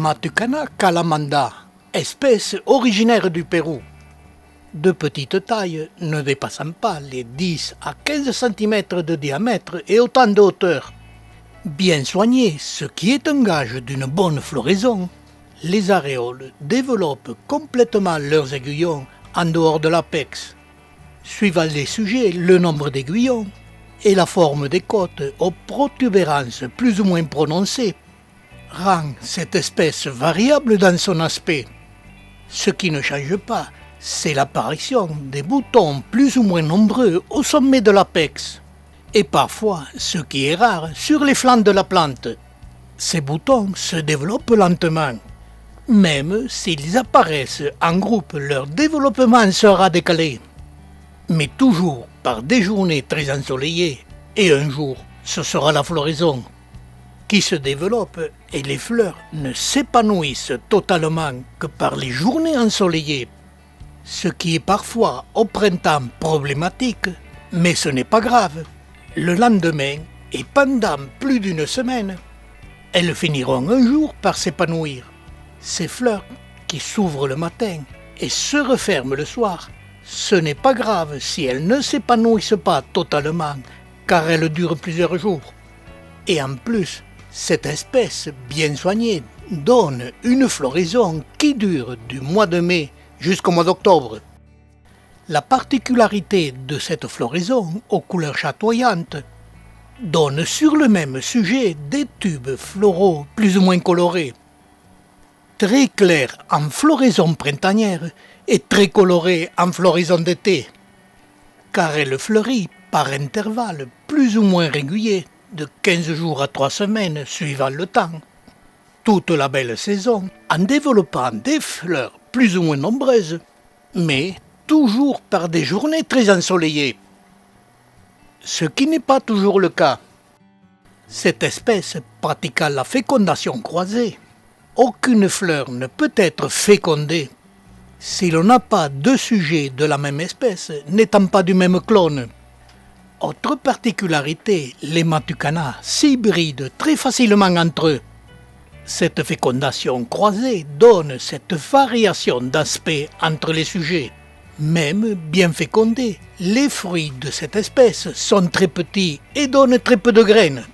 Matucana calamanda, espèce originaire du Pérou. De petite taille, ne dépassant pas les 10 à 15 cm de diamètre et autant de hauteur. Bien soignés, ce qui est un gage d'une bonne floraison, les aréoles développent complètement leurs aiguillons en dehors de l'apex. Suivant les sujets, le nombre d'aiguillons et la forme des côtes aux protubérances plus ou moins prononcées rend cette espèce variable dans son aspect. Ce qui ne change pas, c'est l'apparition des boutons plus ou moins nombreux au sommet de l'apex, et parfois, ce qui est rare, sur les flancs de la plante. Ces boutons se développent lentement. Même s'ils apparaissent en groupe, leur développement sera décalé. Mais toujours par des journées très ensoleillées, et un jour, ce sera la floraison qui se développe et les fleurs ne s'épanouissent totalement que par les journées ensoleillées, ce qui est parfois au printemps problématique, mais ce n'est pas grave. Le lendemain et pendant plus d'une semaine, elles finiront un jour par s'épanouir. Ces fleurs qui s'ouvrent le matin et se referment le soir, ce n'est pas grave si elles ne s'épanouissent pas totalement, car elles durent plusieurs jours. Et en plus, cette espèce bien soignée donne une floraison qui dure du mois de mai jusqu'au mois d'octobre. La particularité de cette floraison aux couleurs chatoyantes donne sur le même sujet des tubes floraux plus ou moins colorés, très clairs en floraison printanière et très colorés en floraison d'été, car elle fleurit par intervalles plus ou moins réguliers de 15 jours à 3 semaines suivant le temps, toute la belle saison en développant des fleurs plus ou moins nombreuses, mais toujours par des journées très ensoleillées. Ce qui n'est pas toujours le cas. Cette espèce pratiquant la fécondation croisée, aucune fleur ne peut être fécondée si l'on n'a pas deux sujets de la même espèce n'étant pas du même clone. Autre particularité, les Matucana s'hybrident très facilement entre eux. Cette fécondation croisée donne cette variation d'aspect entre les sujets. Même bien fécondés, les fruits de cette espèce sont très petits et donnent très peu de graines.